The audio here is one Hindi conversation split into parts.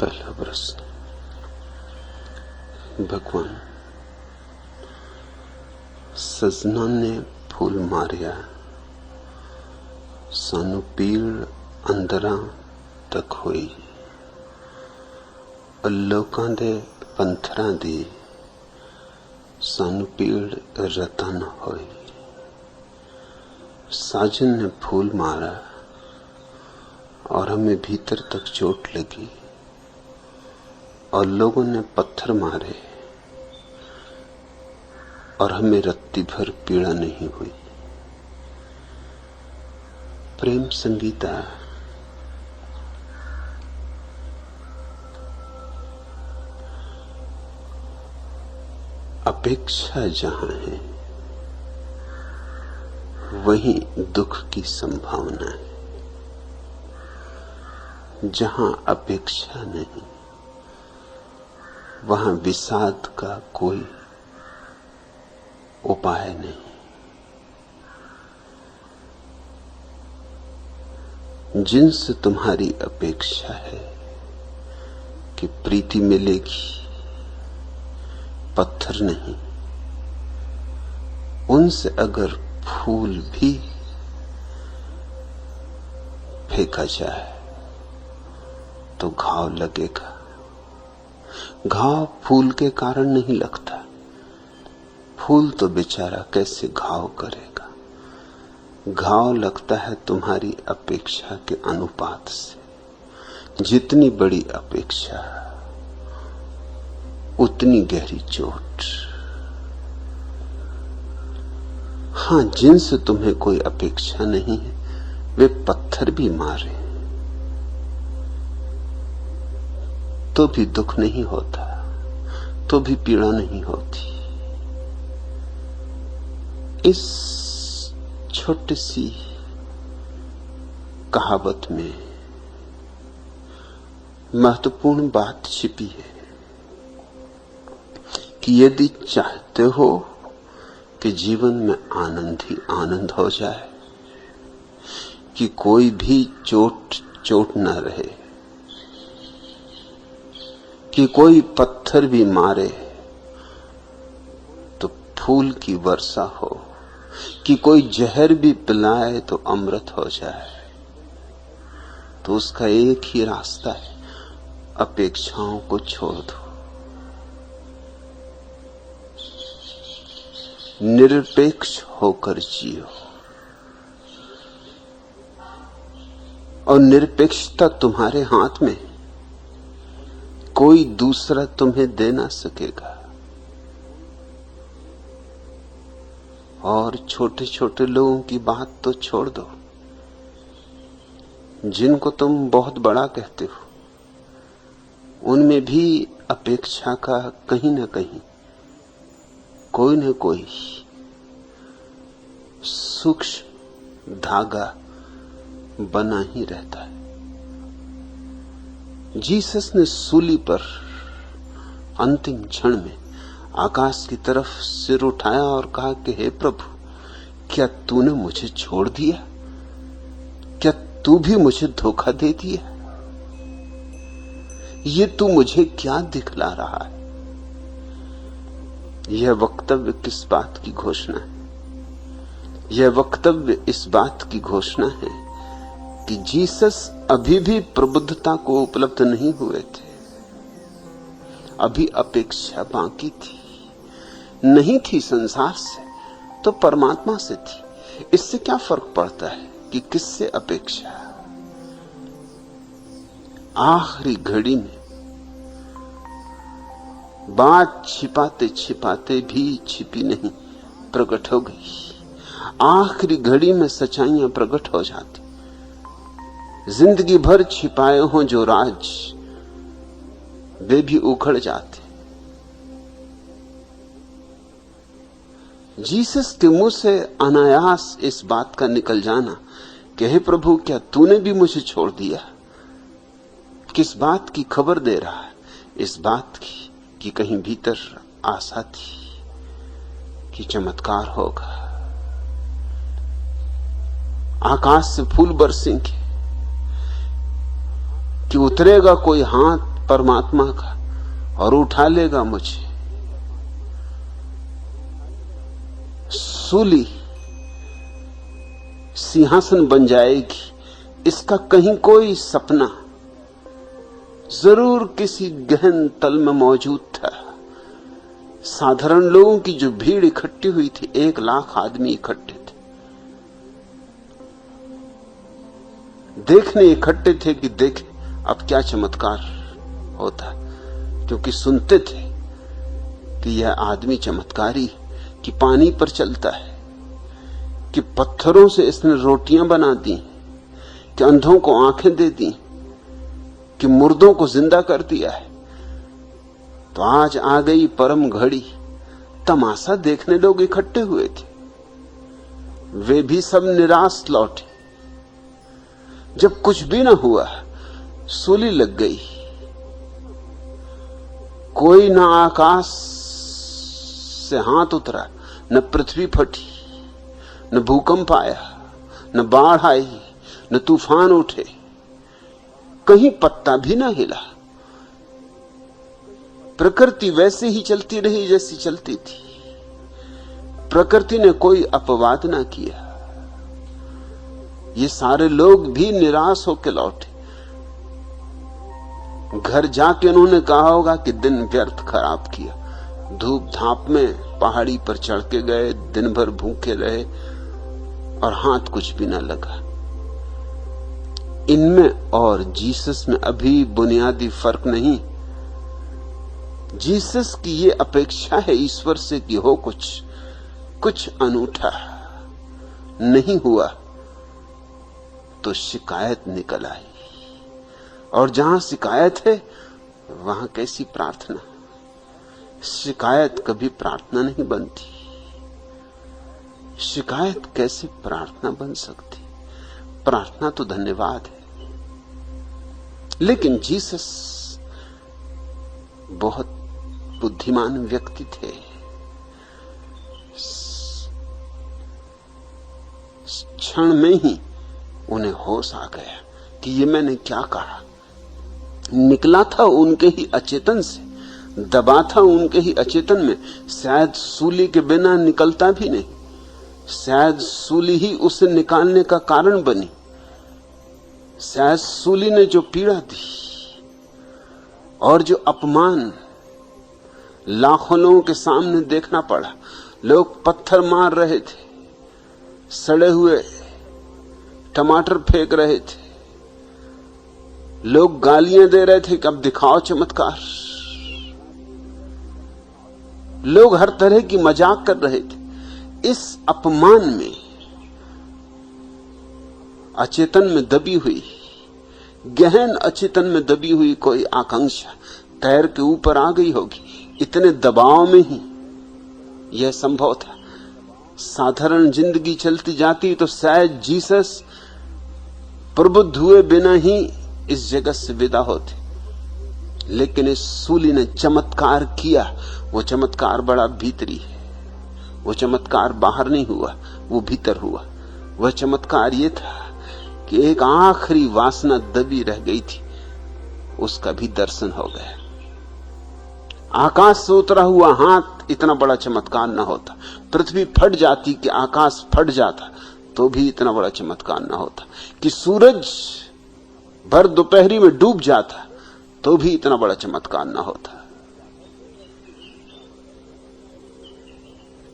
पहला प्रश्न। भगवान, सजना ने फूल मारिया, सानू पीड़ अंदरा तक होई, लोकां दे पंथरां दी सानू पीड़ रता न होई। साजन ने फूल मारा और हमें भीतर तक चोट लगी, और लोगों ने पत्थर मारे और हमें रत्ती भर पीड़ा नहीं हुई। प्रेम संगीता अपेक्षा जहां है वहीं दुख की संभावना है। जहां अपेक्षा नहीं वहां विषाद का कोई उपाय नहीं। जिनसे तुम्हारी अपेक्षा है कि प्रीति मिलेगी, पत्थर नहीं, उनसे अगर फूल भी फेंका जाए तो घाव लगेगा। घाव फूल के कारण नहीं लगता। फूल तो बेचारा कैसे घाव करेगा। घाव लगता है तुम्हारी अपेक्षा के अनुपात से। जितनी बड़ी अपेक्षा उतनी गहरी चोट। हां, जिनसे तुम्हें कोई अपेक्षा नहीं है वे पत्थर भी मारे तो भी दुख नहीं होता, तो भी पीड़ा नहीं होती। इस छोटी सी कहावत में महत्वपूर्ण बात छिपी है कि यदि चाहते हो कि जीवन में आनंद ही आनंद हो जाए, कि कोई भी चोट न रहे, कि कोई पत्थर भी मारे तो फूल की वर्षा हो, कि कोई जहर भी पिलाए तो अमृत हो जाए, तो उसका एक ही रास्ता है, अपेक्षाओं को छोड़ दो। निरपेक्ष होकर जियो, और निरपेक्षता तुम्हारे हाथ में, कोई दूसरा तुम्हें दे ना सकेगा। और छोटे छोटे लोगों की बात तो छोड़ दो, जिनको तुम बहुत बड़ा कहते हो, उनमें भी अपेक्षा का कहीं ना कहीं कोई न कोई सूक्ष्म धागा बना ही रहता है। जीसस ने सूली पर अंतिम क्षण में आकाश की तरफ सिर उठाया और कहा कि हे प्रभु, क्या तूने मुझे छोड़ दिया? क्या तू भी मुझे धोखा दे दिया? ये तू मुझे क्या दिखला रहा है? यह वक्तव्य किस बात की घोषणा है? यह वक्तव्य इस बात की घोषणा है कि जीसस अभी भी प्रबुद्धता को उपलब्ध नहीं हुए थे। अभी अपेक्षा बाकी थी। नहीं थी संसार से तो परमात्मा से थी। इससे क्या फर्क पड़ता है कि किससे अपेक्षा? आखिरी घड़ी में बात छिपाते छिपाते भी छिपी नहीं, प्रकट हो गई। आखिरी घड़ी में सच्चाइयां प्रकट हो जाती। जिंदगी भर छिपाए हों जो राज, वे भी उखड़ जाते। जीसस के मुंह से अनायास इस बात का निकल जाना कि हे प्रभु, क्या तूने भी मुझे छोड़ दिया? किस बात की खबर दे रहा है? इस बात की कि कहीं भीतर आशा थी कि चमत्कार होगा, आकाश से फूल बरसेंगे, कि उतरेगा कोई हाथ परमात्मा का और उठा लेगा मुझे। सूली सिंहासन बन जाएगी, इसका कहीं कोई सपना जरूर किसी गहन तल में मौजूद था। साधारण लोगों की जो भीड़ इकट्ठी हुई थी, 1 लाख आदमी इकट्ठे थे, देखने इकट्ठे थे कि देखें अब क्या चमत्कार होता, क्योंकि सुनते थे कि यह आदमी चमत्कारी, कि पानी पर चलता है, कि पत्थरों से इसने रोटियां बना दी, कि अंधों को आंखें दे दी, कि मुर्दों को जिंदा कर दिया है। तो आज आ गई परम घड़ी, तमाशा देखने लोग इकट्ठे हुए थे। वे भी सब निराश लौटे। जब कुछ भी ना हुआ, सूली लग गई। कोई ना आकाश से हाथ उतरा, न पृथ्वी फटी, न भूकंप आया, न बाढ़ आई, न तूफान उठे, कहीं पत्ता भी ना हिला। प्रकृति वैसे ही चलती रही जैसी चलती थी। प्रकृति ने कोई अपवाद ना किया। ये सारे लोग भी निराश होकर लौटे। घर जाके उन्होंने कहा होगा कि दिन व्यर्थ खराब किया। धूप धाप में पहाड़ी पर चढ़ के गए, दिन भर भूखे रहे और हाथ कुछ भी ना लगा। इनमें और जीसस में अभी बुनियादी फर्क नहीं। जीसस की ये अपेक्षा है ईश्वर से कि हो कुछ अनूठा। नहीं हुआ तो शिकायत निकल आई, और जहां शिकायत है वहां कैसी प्रार्थना। शिकायत कभी प्रार्थना नहीं बनती। शिकायत कैसे प्रार्थना बन सकती? प्रार्थना तो धन्यवाद है। लेकिन जीसस बहुत बुद्धिमान व्यक्ति थे। क्षण में ही उन्हें होश आ गया कि ये मैंने क्या कहा। निकला था उनके ही अचेतन से, दबा था उनके ही अचेतन में। शायद सूली के बिना निकलता भी नहीं। शायद सूली ही उसे निकालने का कारण बनी। शायद सूली ने जो पीड़ा दी और जो अपमान लाखों लोगों के सामने देखना पड़ा। लोग पत्थर मार रहे थे, सड़े हुए टमाटर फेंक रहे थे, लोग गालियां दे रहे थे कि अब दिखाओ चमत्कार। लोग हर तरह की मजाक कर रहे थे। इस अपमान में अचेतन में दबी हुई, गहन अचेतन में दबी हुई कोई आकांक्षा तैर के ऊपर आ गई होगी। इतने दबाव में ही यह संभव था। साधारण जिंदगी चलती जाती तो शायद जीसस प्रबुद्ध हुए बिना ही इस जगत से विदा होते। लेकिन इस सूली ने चमत्कार किया। वो चमत्कार बड़ा भीतरी है। वो चमत्कार बाहर नहीं हुआ, वो भीतर हुआ। वह चमत्कार ये था कि एक आखिरी वासना दबी रह गई थी, उसका भी दर्शन हो गया। आकाश से उतरा हुआ हाथ इतना बड़ा चमत्कार न होता। पृथ्वी फट जाती कि आकाश फट जाता तो भी इतना बड़ा चमत्कार न होता। कि सूरज भर दोपहरी में डूब जाता तो भी इतना बड़ा चमत्कार न होता।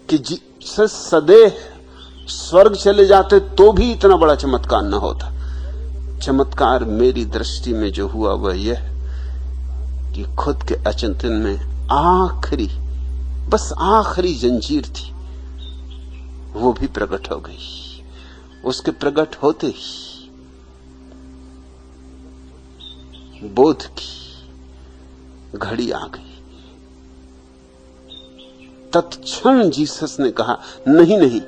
कि सदैव स्वर्ग चले जाते तो भी इतना बड़ा चमत्कार न होता। चमत्कार मेरी दृष्टि में जो हुआ वह यह कि खुद के अचिंतन में आखिरी, बस आखिरी जंजीर थी, वो भी प्रकट हो गई। उसके प्रकट होते ही बोध की घड़ी आ गई। तत्क्षण जीसस ने कहा, नहीं नहीं,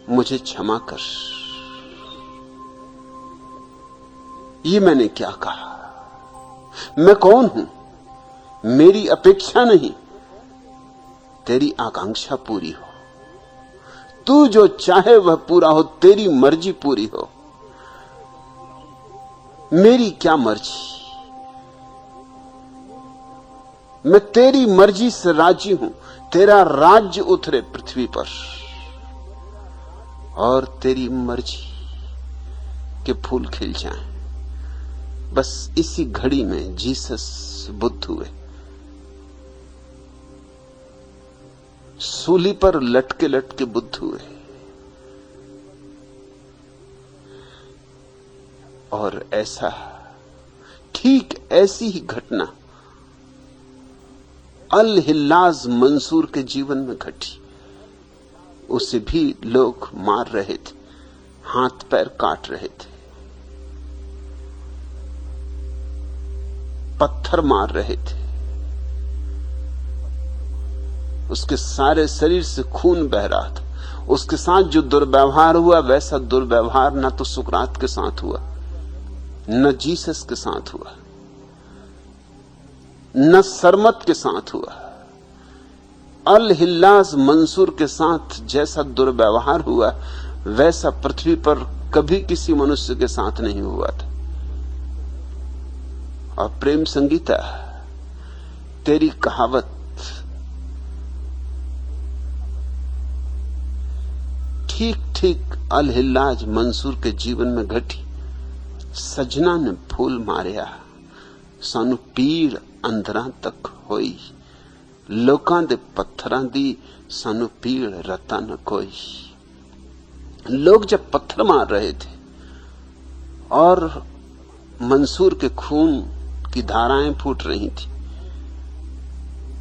मुझे क्षमा कर। ये मैंने क्या कहा? मैं कौन हूं? मेरी अपेक्षा नहीं, तेरी आकांक्षा पूरी हो। तू जो चाहे वह पूरा हो, तेरी मर्जी पूरी हो। मेरी क्या मर्जी? मैं तेरी मर्जी से राजी हूं, तेरा राज्य उतरे पृथ्वी पर और तेरी मर्जी के फूल खिल जाएं। बस इसी घड़ी में जीसस बुद्ध हुए। सूली पर लटके लटके बुद्ध हुए और ऐसा, ठीक ऐसी ही घटना अल हिल्लाज मंसूर के जीवन में घटी। उसे भी लोग मार रहे थे, हाथ पैर काट रहे थे, पत्थर मार रहे थे, उसके सारे शरीर से खून बह रहा था। उसके साथ जो दुर्व्यवहार हुआ वैसा दुर्व्यवहार न तो सुकरात के साथ हुआ, न जीसस के साथ हुआ, न सरमत के साथ हुआ। अल हिल्लाज मंसूर के साथ जैसा दुर्व्यवहार हुआ वैसा पृथ्वी पर कभी किसी मनुष्य के साथ नहीं हुआ था। और प्रेम संगीता, तेरी कहावत ठीक ठीक अल हिल्लाज मंसूर के जीवन में घटी। सजना ने फूल मारिया, सानू पीड़ अंदरां तक होई, लोकां दे पत्थरां दी सानू पीड़ रता न कोई। लोग जब पत्थर मार रहे थे और मंसूर के खून की धाराएं फूट रही थी,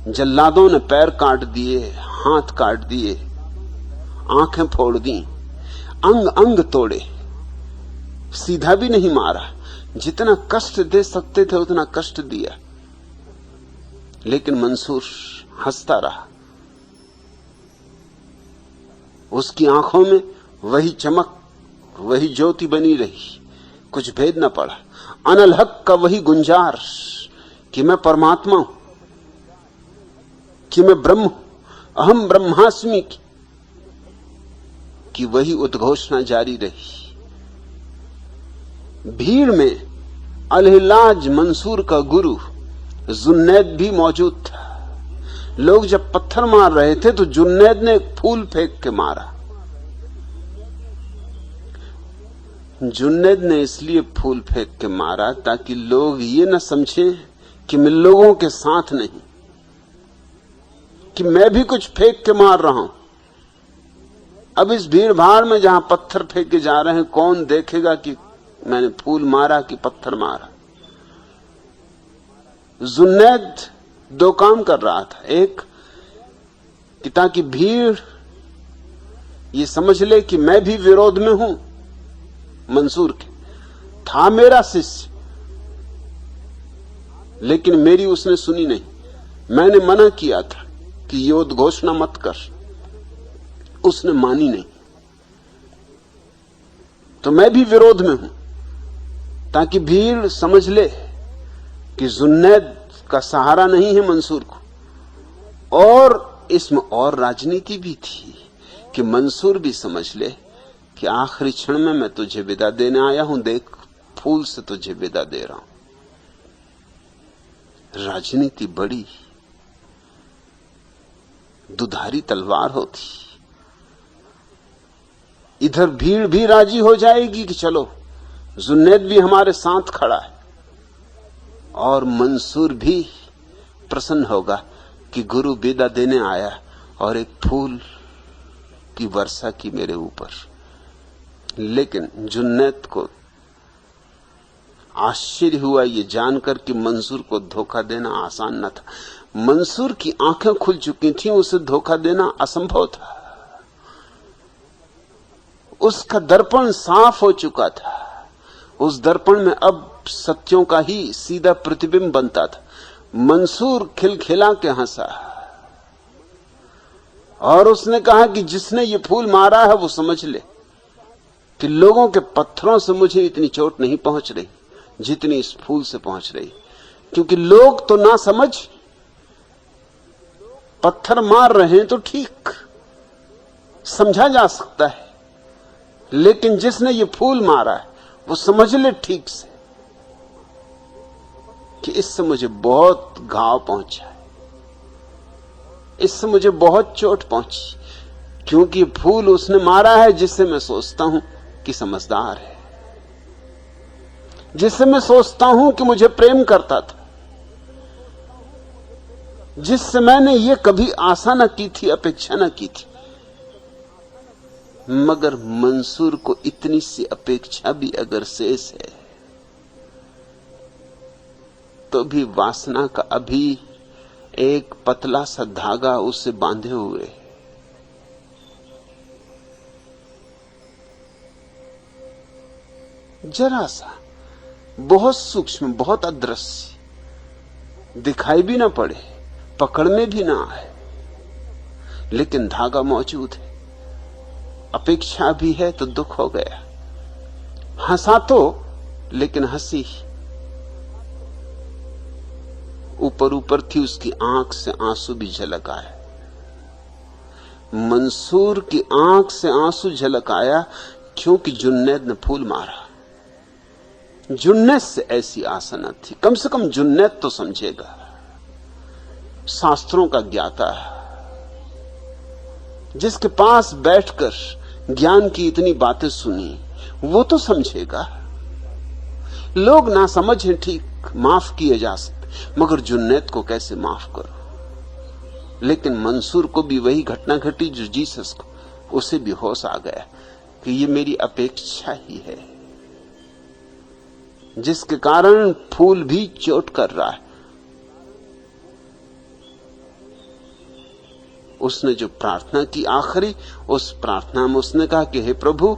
जल्लादों ने पैर काट दिए, हाथ काट दिए, आंखें फोड़ दी, अंग अंग तोड़े, सीधा भी नहीं मारा, जितना कष्ट दे सकते थे उतना कष्ट दिया, लेकिन मंसूर हंसता रहा। उसकी आंखों में वही चमक, वही ज्योति बनी रही, कुछ भेद न पड़ा। अनल हक का वही गुंजार कि मैं परमात्मा हूं, कि मैं ब्रह्म, अहम ब्रह्मास्मि की वही उद्घोषणा जारी रही। भीड़ में अल हिल्लाज मंसूर का गुरु जुन्नैद भी मौजूद था। लोग जब पत्थर मार रहे थे तो जुन्नैद ने एक फूल फेंक के मारा। जुन्नैद ने इसलिए फूल फेंक के मारा ताकि लोग ये न समझें कि मैं लोगों के साथ नहीं, कि मैं भी कुछ फेंक के मार रहा हूं। अब इस भीड़ भाड़ में जहां पत्थर फेंके जा रहे हैं, कौन देखेगा कि मैंने फूल मारा कि पत्थर मारा। जुन्नैद दो काम कर रहा था। एक कि ताकि भीड़ ये समझ ले कि मैं भी विरोध में हूं मंसूर के, था मेरा शिष्य, लेकिन मेरी उसने सुनी नहीं। मैंने मना किया था कि ये उद्घोषणा मत कर, उसने मानी नहीं, तो मैं भी विरोध में हूं, ताकि भीड़ समझ ले कि जुन्नैद का सहारा नहीं है मंसूर को। और इसमें और राजनीति भी थी कि मंसूर भी समझ ले कि आखिरी क्षण में मैं तुझे विदा देने आया हूं, देख फूल से तुझे विदा दे रहा हूं। राजनीति बड़ी दुधारी तलवार होती। इधर भीड़ भी राजी हो जाएगी कि चलो जुन्नैद भी हमारे साथ खड़ा है, और मंसूर भी प्रसन्न होगा कि गुरु विदा देने आया और एक फूल की वर्षा की मेरे ऊपर। लेकिन जुन्नैद को आश्चर्य हुआ ये जानकर कि मंसूर को धोखा देना आसान न था। मंसूर की आंखें खुल चुकी थीं, उसे धोखा देना असंभव था। उसका दर्पण साफ हो चुका था। उस दर्पण में अब सत्यों का ही सीधा प्रतिबिंब बनता था। मंसूर खिलखिला के हंसा और उसने कहा कि जिसने ये फूल मारा है वो समझ ले कि लोगों के पत्थरों से मुझे इतनी चोट नहीं पहुंच रही जितनी इस फूल से पहुंच रही। क्योंकि लोग तो ना समझ पत्थर मार रहे हैं तो ठीक समझा जा सकता है, लेकिन जिसने ये फूल मारा है वो समझ ले ठीक से कि इससे मुझे बहुत घाव पहुंचा है। इससे मुझे बहुत चोट पहुंची, क्योंकि फूल उसने मारा है जिससे मैं सोचता हूं कि समझदार है, जिससे मैं सोचता हूं कि मुझे प्रेम करता था, जिससे मैंने ये कभी आशा न की थी, अपेक्षा न की थी। मगर मंसूर को इतनी सी अपेक्षा भी अगर शेष है तो भी वासना का अभी एक पतला सा धागा उससे बांधे हुए। जरा सा, बहुत सूक्ष्म, बहुत अदृश्य, दिखाई भी ना पड़े, पकड़ में भी ना आए, लेकिन धागा मौजूद है। अपेक्षा भी है तो दुख हो गया। हंसा तो, लेकिन हंसी ऊपर ऊपर थी, उसकी आंख से आंसू भी झलक आए। मंसूर की आंख से आंसू झलक आया क्योंकि जुन्नैद ने फूल मारा। जुन्नैद से ऐसी आशा न थी, कम से कम जुन्नैद तो समझेगा, शास्त्रों का ज्ञाता है, जिसके पास बैठकर ज्ञान की इतनी बातें सुनी, वो तो समझेगा। लोग ना समझें, ठीक, माफ किए जा सकते, मगर जुन्नैद को कैसे माफ करो। लेकिन मंसूर को भी वही घटना घटी जो जीसस को, उसे भी होश आ गया कि ये मेरी अपेक्षा ही है, जिसके कारण फूल भी चोट कर रहा है। उसने जो प्रार्थना की आखिरी, उस प्रार्थना में उसने कहा कि हे प्रभु,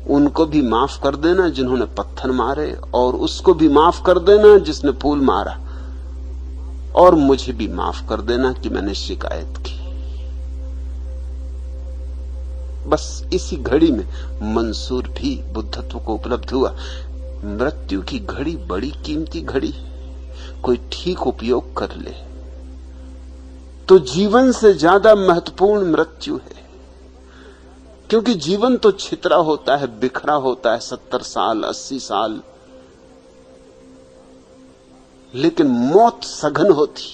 उनको भी माफ कर देना जिन्होंने पत्थर मारे, और उसको भी माफ कर देना जिसने फूल मारा, और मुझे भी माफ कर देना कि मैंने शिकायत की। बस इसी घड़ी में मंसूर भी बुद्धत्व को उपलब्ध हुआ। मृत्यु की घड़ी बड़ी कीमती घड़ी, कोई ठीक उपयोग कर ले तो जीवन से ज्यादा महत्वपूर्ण मृत्यु है। क्योंकि जीवन तो छितरा होता है, बिखरा होता है, 70 साल 80 साल, लेकिन मौत सघन होती,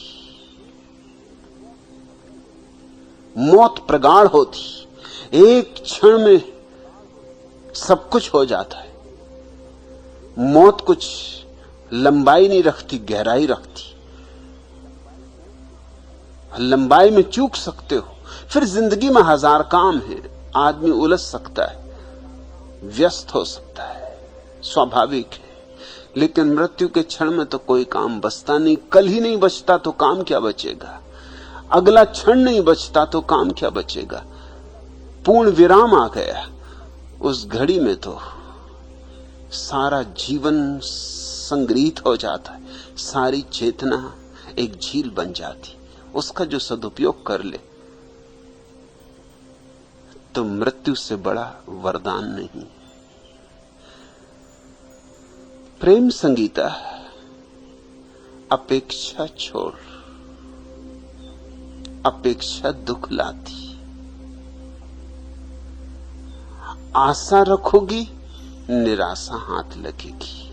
मौत प्रगाढ़ होती। एक क्षण में सब कुछ हो जाता है। मौत कुछ लंबाई नहीं रखती, गहराई रखती। लंबाई में चूक सकते हो, फिर जिंदगी में हजार काम है, आदमी उलझ सकता है, व्यस्त हो सकता है, स्वाभाविक है। लेकिन मृत्यु के क्षण में तो कोई काम बचता नहीं। कल ही नहीं बचता तो काम क्या बचेगा, अगला क्षण नहीं बचता तो काम क्या बचेगा। पूर्ण विराम आ गया। उस घड़ी में तो सारा जीवन संग्रहित हो जाता है, सारी चेतना एक झील बन जाती। उसका जो सदुपयोग कर ले तो मृत्यु से बड़ा वरदान नहीं। प्रेम संगीता, अपेक्षा छोड़, अपेक्षा दुख लाती। आशा रखोगी, निराशा हाथ लगेगी।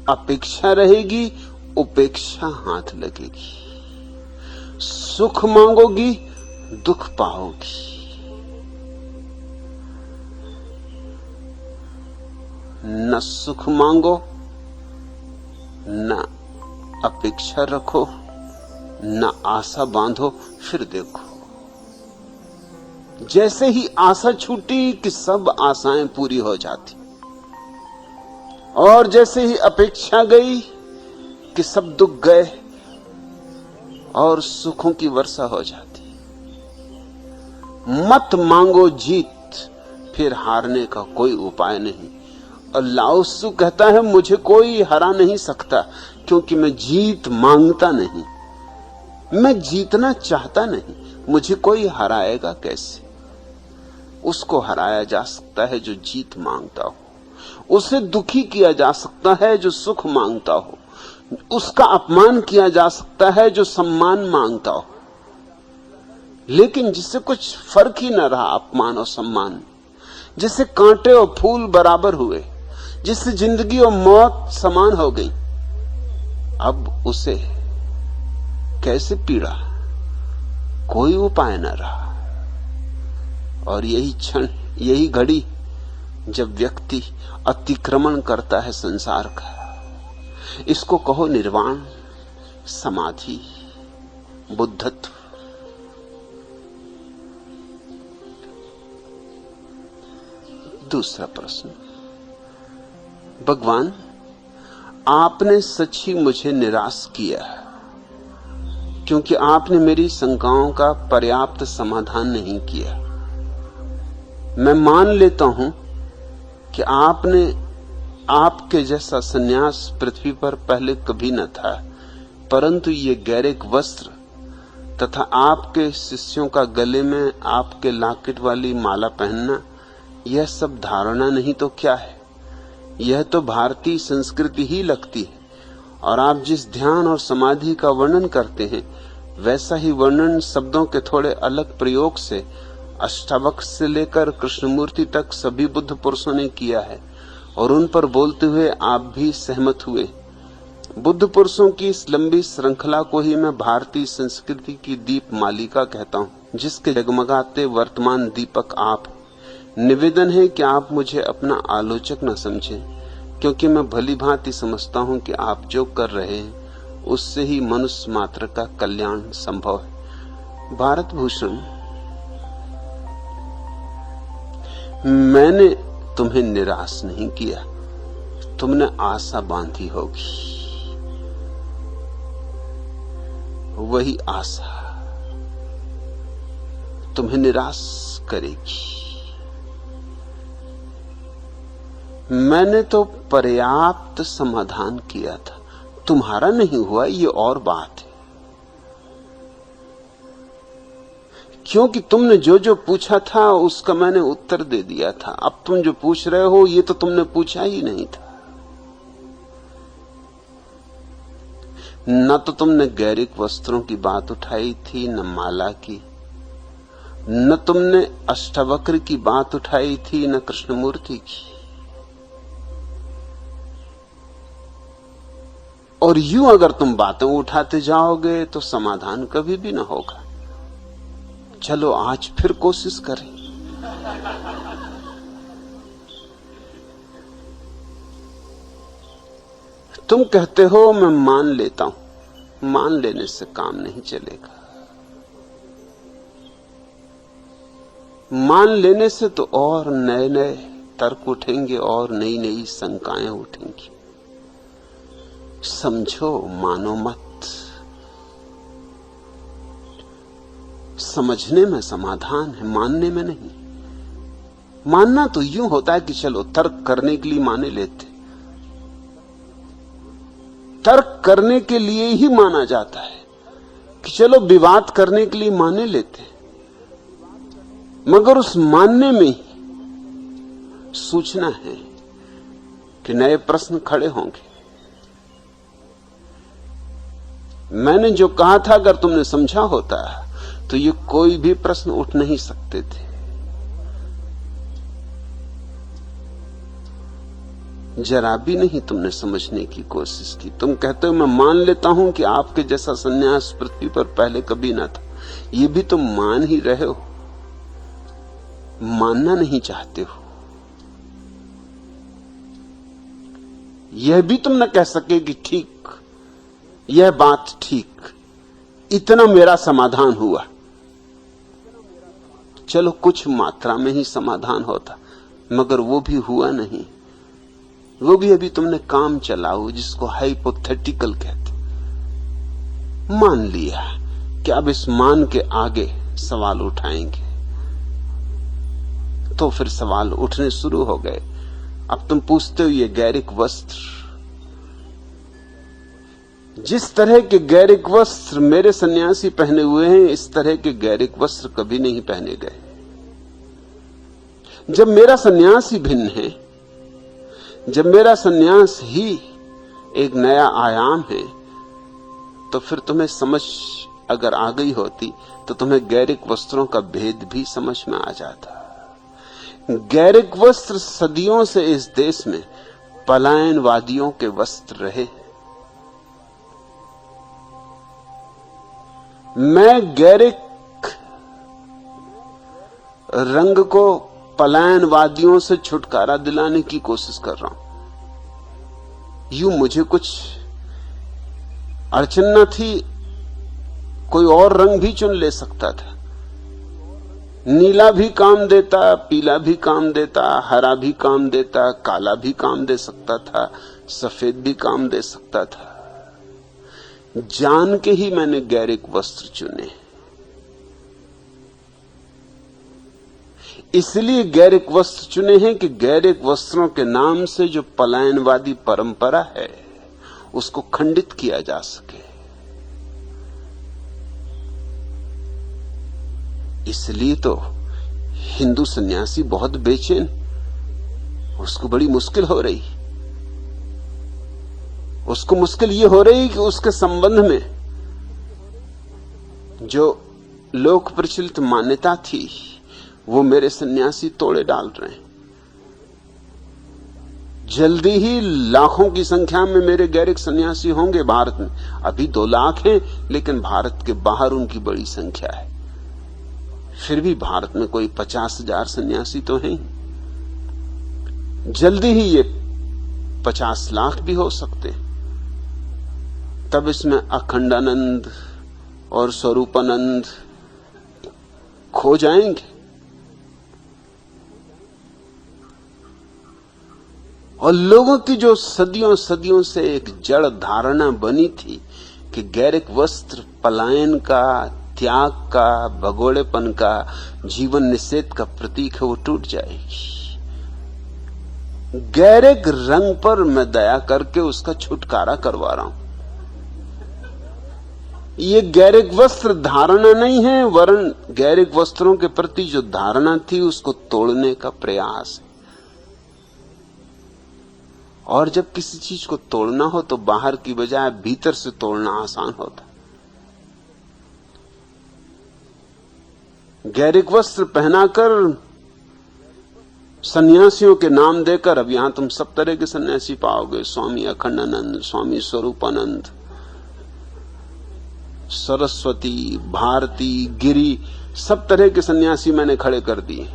अपेक्षा रहेगी, उपेक्षा हाथ लगेगी। सुख मांगोगी, दुख पाओगी। न सुख मांगो, न अपेक्षा रखो, न आशा बांधो, फिर देखो जैसे ही आशा छूटी कि सब आशाएं पूरी हो जाती, और जैसे ही अपेक्षा गई कि सब दुख गए और सुखों की वर्षा हो जाती। मत मांगो जीत, फिर हारने का कोई उपाय नहीं। और लाओ त्सु कहता है, मुझे कोई हरा नहीं सकता, क्योंकि मैं जीत मांगता नहीं, मैं जीतना चाहता नहीं। मुझे कोई हराएगा कैसे? उसको हराया जा सकता है जो जीत मांगता हो, उसे दुखी किया जा सकता है जो सुख मांगता हो, उसका अपमान किया जा सकता है जो सम्मान मांगता हो। लेकिन जिससे कुछ फर्क ही न रहा अपमान और सम्मान, जिससे कांटे और फूल बराबर हुए, जिससे जिंदगी और मौत समान हो गई, अब उसे कैसे पीड़ा, कोई उपाय न रहा। और यही क्षण, यही घड़ी जब व्यक्ति अतिक्रमण करता है संसार का, इसको कहो निर्वाण, समाधि, बुद्धत्व। दूसरा प्रश्न, भगवान आपने सच ही मुझे निराश किया क्योंकि आपने मेरी शंकाओं का पर्याप्त समाधान नहीं किया। मैं मान लेता हूं कि आपके जैसा सन्यास पृथ्वी पर पहले कभी न था, परंतु ये गैरिक वस्त्र तथा आपके शिष्यों का गले में आपके लॉकेट वाली माला पहनना, यह सब धारणा नहीं तो क्या है? यह तो भारतीय संस्कृति ही लगती है। और आप जिस ध्यान और समाधि का वर्णन करते हैं, वैसा ही वर्णन शब्दों के थोड़े अलग प्रयोग से अष्टावक्र से लेकर कृष्णमूर्ति तक सभी बुद्ध पुरुषों ने किया है, और उन पर बोलते हुए आप भी सहमत हुए। बुद्ध पुरुषों की इस लंबी श्रृंखला को ही मैं भारतीय संस्कृति की दीप मालिका कहता हूँ, जिसके जगमगाते वर्तमान दीपक आप। निवेदन है कि आप मुझे अपना आलोचक न समझें, क्योंकि मैं भली भांति समझता हूँ कि आप जो कर रहे हैं उससे ही मनुष्य मात्र का कल्याण संभव है। भारत भूषण, मैंने तुम्हें निराश नहीं किया, तुमने आशा बांधी होगी, वही आशा तुम्हें निराश करेगी। मैंने तो पर्याप्त समाधान किया था, तुम्हारा नहीं हुआ, ये और बात है। क्योंकि तुमने जो जो पूछा था उसका मैंने उत्तर दे दिया था। अब तुम जो पूछ रहे हो ये तो तुमने पूछा ही नहीं था। न तो तुमने गैरिक वस्त्रों की बात उठाई थी, न माला की, न तुमने अष्टावक्र की बात उठाई थी, न कृष्णमूर्ति की। और यूं अगर तुम बातें उठाते जाओगे तो समाधान कभी भी न होगा। चलो आज फिर कोशिश करें। तुम कहते हो मैं मान लेता हूं, मान लेने से काम नहीं चलेगा। मान लेने से तो और नए नए तर्क उठेंगे और नई नई शंकाएं उठेंगी। समझो, मानो मत। समझने में समाधान है, मानने में नहीं। मानना तो यूं होता है कि चलो तर्क करने के लिए माने लेते, तर्क करने के लिए ही माना जाता है कि चलो विवाद करने के लिए माने लेते, मगर उस मानने में ही सूचना है कि नए प्रश्न खड़े होंगे। मैंने जो कहा था अगर तुमने समझा होता तो ये कोई भी प्रश्न उठ नहीं सकते थे। जरा भी नहीं तुमने समझने की कोशिश की। तुम कहते हो मैं मान लेता हूं कि आपके जैसा सन्यास पृथ्वी पर पहले कभी ना था। ये भी तुम मान ही रहे हो, मानना नहीं चाहते हो। यह भी तुम न कह सके कि ठीक, यह बात ठीक, इतना मेरा समाधान हुआ। चलो कुछ मात्रा में ही समाधान होता, मगर वो भी हुआ नहीं। वो भी अभी तुमने काम चलाओ, जिसको हाइपोथेटिकल कहते। मान लिया कि अब इस मान के आगे सवाल उठाएंगे, तो फिर सवाल उठने शुरू हो गए। अब तुम पूछते हो ये गैरिक वस्त्र, जिस तरह के गैरिक वस्त्र मेरे सन्यासी पहने हुए हैं, इस तरह के गैरिक वस्त्र कभी नहीं पहने गए। जब मेरा सन्यास ही भिन्न है, जब मेरा सन्यास ही एक नया आयाम है, तो फिर तुम्हें समझ अगर आ गई होती तो तुम्हें गैरिक वस्त्रों का भेद भी समझ में आ जाता। गैरिक वस्त्र सदियों से इस देश में पलायनवादियों के वस्त्र रहे। मैं गैरिक रंग को पलायनवादियों से छुटकारा दिलाने की कोशिश कर रहा हूं। यूं मुझे कुछ अड़चन न थी, कोई और रंग भी चुन ले सकता था। नीला भी काम देता, पीला भी काम देता, हरा भी काम देता, काला भी काम दे सकता था, सफेद भी काम दे सकता था। जान के ही मैंने गैरिक वस्त्र चुने। इसलिए गैरिक वस्त्र चुने हैं कि गैरिक वस्त्रों के नाम से जो पलायनवादी परंपरा है उसको खंडित किया जा सके। इसलिए तो हिंदू सन्यासी बहुत बेचैन, उसको बड़ी मुश्किल हो रही। उसको मुश्किल ये हो रही कि उसके संबंध में जो लोक प्रचलित मान्यता थी वो मेरे सन्यासी तोड़े डाल रहे हैं। जल्दी ही लाखों की संख्या में मेरे गैरिक सन्यासी होंगे भारत में। अभी 2 लाख हैं, लेकिन भारत के बाहर उनकी बड़ी संख्या है। फिर भी भारत में कोई 50,000 सन्यासी तो हैं। जल्दी ही ये 50 लाख भी हो सकते हैं। तब इसमें अखंडानंद और स्वरूपानंद खो जाएंगे। और लोगों की जो सदियों सदियों से एक जड़ धारणा बनी थी कि गैरिक वस्त्र पलायन का, त्याग का, भगोड़ेपन का, जीवन निषेध का प्रतीक है, वो टूट जाएगी। गैरिक रंग पर मैं दया करके उसका छुटकारा करवा रहा हूं। ये गैरिक वस्त्र धारणा नहीं है, वरन गैरिक वस्त्रों के प्रति जो धारणा थी उसको तोड़ने का प्रयास है। और जब किसी चीज को तोड़ना हो तो बाहर की बजाय भीतर से तोड़ना आसान होता। गैरिक वस्त्र पहनाकर, सन्यासियों के नाम देकर, अब यहां तुम सब तरह के सन्यासी पाओगे। स्वामी अखंडानंद, स्वामी स्वरूपानंद, सरस्वती, भारती, गिरी, सब तरह के सन्यासी मैंने खड़े कर दिए।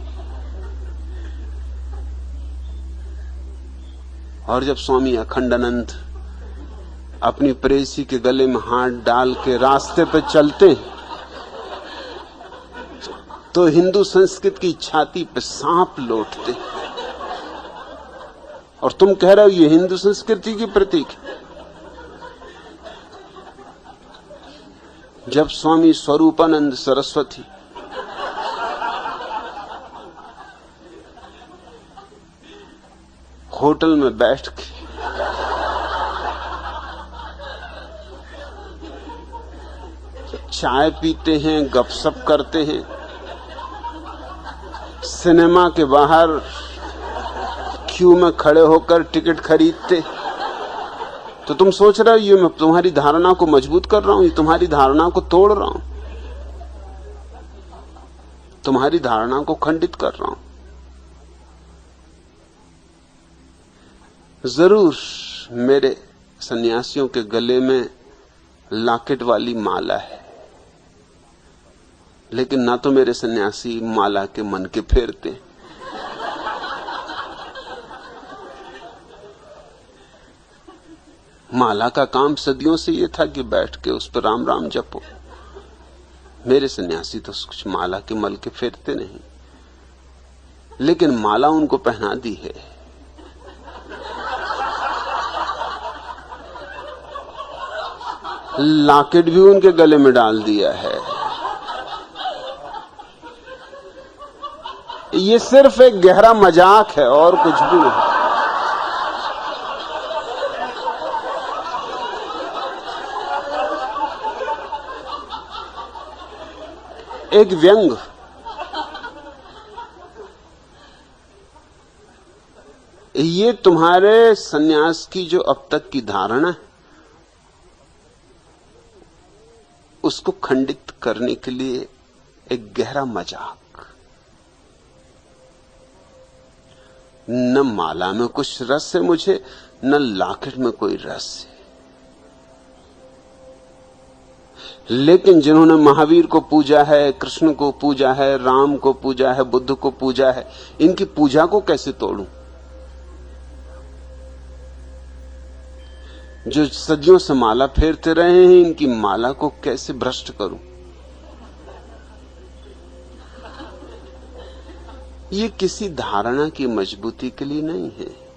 और जब स्वामी अखंडानंद अपनी प्रेयसी के गले में हाथ डाल के रास्ते पे चलते तो हिंदू संस्कृति की छाती पे सांप लौटते। और तुम कह रहे हो ये हिंदू संस्कृति की प्रतीक है। जब स्वामी स्वरूपानंद सरस्वती होटल में बैठ के चाय पीते हैं, गपशप करते हैं, सिनेमा के बाहर क्यू में खड़े होकर टिकट खरीदते, तो तुम सोच रहे हो ये मैं तुम्हारी धारणा को मजबूत कर रहा हूं, ये तुम्हारी धारणा को तोड़ रहा हूं, तुम्हारी धारणा को खंडित कर रहा हूं। जरूर मेरे सन्यासियों के गले में लॉकेट वाली माला है, लेकिन ना तो मेरे सन्यासी माला के मन के फेरते। माला का काम सदियों से ये था कि बैठ के उस पर राम राम जपो। मेरे सन्यासी तो कुछ माला के मल के फेरते नहीं, लेकिन माला उनको पहना दी है। लॉकेट भी उनके गले में डाल दिया है। ये सिर्फ एक गहरा मजाक है और कुछ भी नहीं। एक व्यंग। ये तुम्हारे सन्यास की जो अब तक की धारणा है उसको खंडित करने के लिए एक गहरा मजाक। न माला में कुछ रस है मुझे, न लॉकेट में कोई रस है, लेकिन जिन्होंने महावीर को पूजा है, कृष्ण को पूजा है, राम को पूजा है, बुद्ध को पूजा है, इनकी पूजा को कैसे तोड़ूं? जो सदियों से माला फेरते रहे हैं, इनकी माला को कैसे भ्रष्ट करूं? ये किसी धारणा की मजबूती के लिए नहीं है।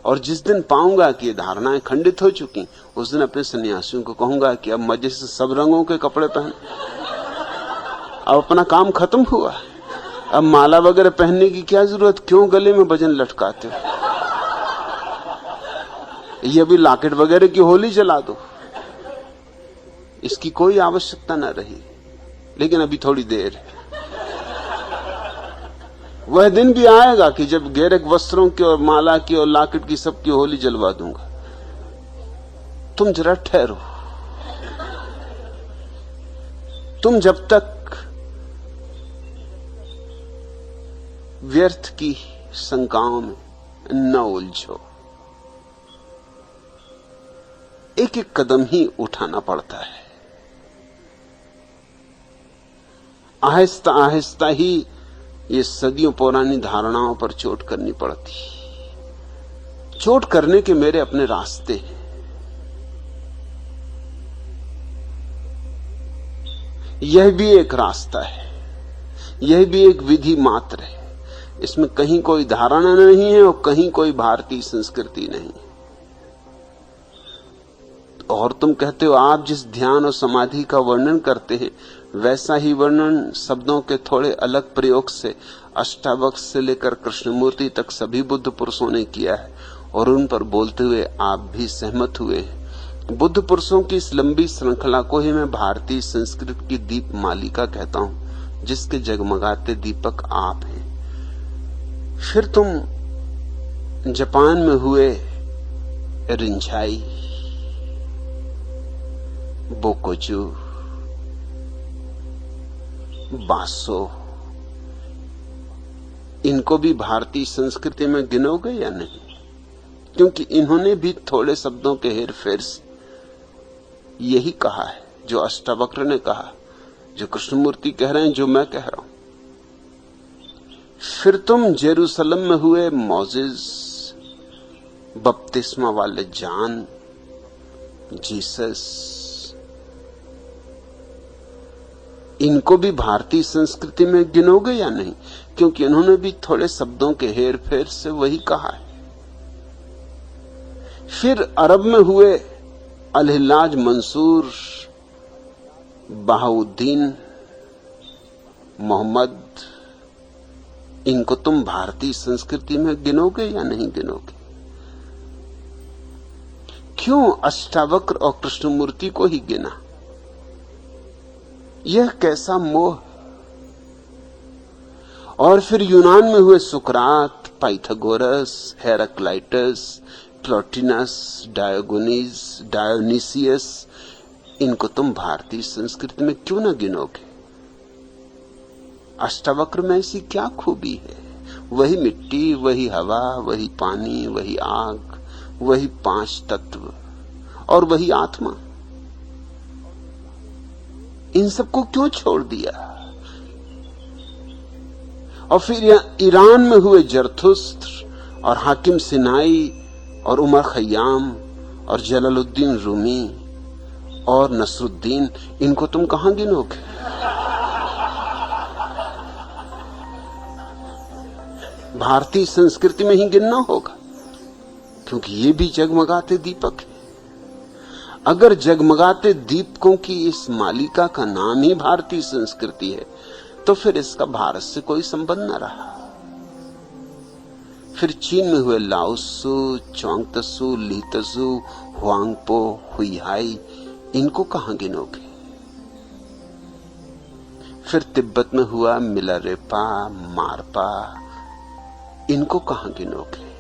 और जिस दिन पाऊंगा कि ये धारणाएं खंडित हो चुकी, उस दिन अपने सन्यासियों को कहूंगा कि अब मजे से सब रंगों के कपड़े पहन, अब अपना काम खत्म हुआ। अब माला वगैरह पहनने की क्या जरूरत, क्यों गले में भजन लटकाते हो? ये भी लॉकेट वगैरह की होली जला दो, इसकी कोई आवश्यकता ना रही। लेकिन अभी थोड़ी देर है, वह दिन भी आएगा कि जब गैरक वस्त्रों की और माला की और लॉकेट की सबकी होली जलवा दूंगा। तुम जरा ठहरो। तुम जब तक व्यर्थ की शंकाओं में न उलझो, एक एक कदम ही उठाना पड़ता है। आहिस्ता आहिस्ता ही ये सदियों पुरानी धारणाओं पर चोट करनी पड़ती। चोट करने के मेरे अपने रास्ते हैं। यह भी एक रास्ता है, यह भी एक विधि मात्र है। इसमें कहीं कोई धारणा नहीं है और कहीं कोई भारतीय संस्कृति नहीं। और तुम कहते हो आप जिस ध्यान और समाधि का वर्णन करते हैं, वैसा ही वर्णन शब्दों के थोड़े अलग प्रयोग से अष्टावक्र से लेकर कृष्णमूर्ति तक सभी बुद्ध पुरुषों ने किया है, और उन पर बोलते हुए आप भी सहमत हुए हैं। बुद्ध पुरुषों की इस लंबी श्रृंखला को ही मैं भारतीय संस्कृति की दीप मालिका कहता हूं, जिसके जगमगाते दीपक आप हैं। फिर तुम जापान में हुए रिंझाई, बोकोजू, बासो, इनको भी भारतीय संस्कृति में गिनोगे या नहीं? क्योंकि इन्होंने भी थोड़े शब्दों के हेरफेर से यही कहा है जो अष्टावक्र ने कहा, जो कृष्णमूर्ति कह रहे हैं, जो मैं कह रहा हूं। फिर तुम जेरूसलम में हुए मोजेस, बपतिस्मा वाले जान, जीसस, इनको भी भारतीय संस्कृति में गिनोगे या नहीं? क्योंकि इन्होंने भी थोड़े शब्दों के हेर फेर से वही कहा है। फिर अरब में हुए अल-हिल्लाज मंसूर, बहाउद्दीन, मोहम्मद, इनको तुम भारतीय संस्कृति में गिनोगे या नहीं गिनोगे? क्यों अष्टावक्र और कृष्णमूर्ति को ही गिना? यह कैसा मोह। और फिर यूनान में हुए सुकरात, पाइथागोरस, हेराक्लाइटस, प्लोटिनस, डायोनीसियस, इनको तुम भारतीय संस्कृति में क्यों न गिनोगे? अष्टावक्र में ऐसी क्या खूबी है? वही मिट्टी, वही हवा, वही पानी, वही आग, वही 5 तत्व और वही आत्मा। इन सबको क्यों छोड़ दिया? और फिर ईरान में हुए जरथुस्त्र और हाकिम सिनाई और उमर खयाम और जलालुद्दीन रूमी और नसरुद्दीन, इनको तुम कहां गिनोगे? भारतीय संस्कृति में ही गिनना होगा, क्योंकि ये भी जगमगाते दीपक है। अगर जगमगाते दीपकों की इस मालिका का नाम ही भारतीय संस्कृति है, तो फिर इसका भारत से कोई संबंध न रहा। फिर चीन में हुए लाओत्सु, च्वांगत्सु, लीतजु, हुआंगपो, हुईहाई, इनको कहां गिनोगे? फिर तिब्बत में हुआ मिलारेपा, मारपा, इनको कहां गिनोगे?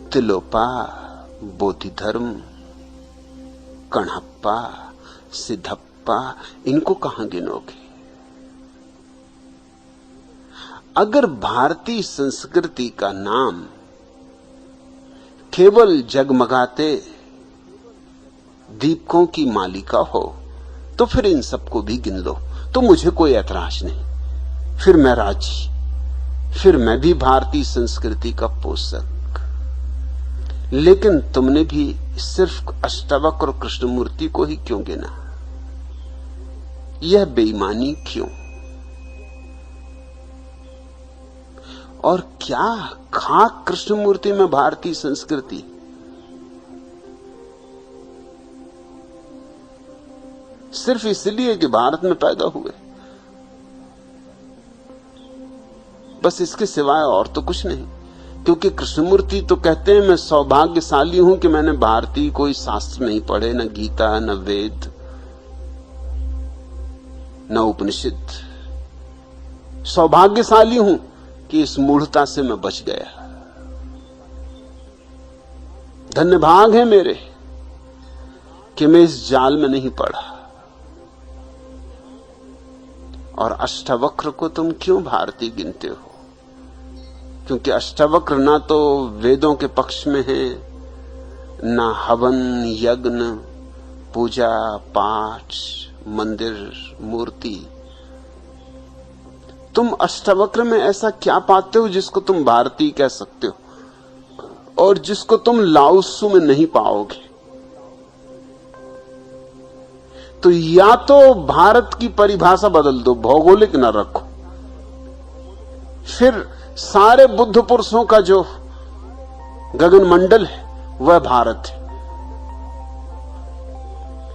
तिलोपा, बोधिधर्म, कणहप्पा, सिद्धप्पा, इनको कहां गिनोगे? अगर भारतीय संस्कृति का नाम केवल जगमगाते दीपकों की मालिका हो, तो फिर इन सबको भी गिन लो, तो मुझे कोई ऐतराज नहीं, फिर मैं राजी, फिर मैं भी भारतीय संस्कृति का पोषक। लेकिन तुमने भी सिर्फ अष्टावक्र और कृष्णमूर्ति को ही क्यों गिना? यह बेईमानी क्यों? और क्या खाक कृष्णमूर्ति में भारतीय संस्कृति? सिर्फ इसलिए कि भारत में पैदा हुए, बस इसके सिवाय और तो कुछ नहीं। क्योंकि कृष्णमूर्ति तो कहते हैं मैं सौभाग्यशाली हूं कि मैंने भारतीय कोई शास्त्र नहीं पढ़े, न गीता, न वेद, न उपनिषद। सौभाग्यशाली हूं कि इस मूढ़ता से मैं बच गया। धन्य भाग है मेरे कि मैं इस जाल में नहीं पड़ा। और अष्टावक्र को तुम क्यों भारतीय गिनते हो? क्योंकि अष्टावक्र ना तो वेदों के पक्ष में है, ना हवन, यज्ञ, पूजा पाठ, मंदिर, मूर्ति। तुम अष्टावक्र में ऐसा क्या पाते हो जिसको तुम भारतीय कह सकते हो और जिसको तुम लाओत्सु में नहीं पाओगे? तो या तो भारत की परिभाषा बदल दो, भौगोलिक न रखो, फिर सारे बुद्ध पुरुषों का जो गगन मंडल है वह भारत है।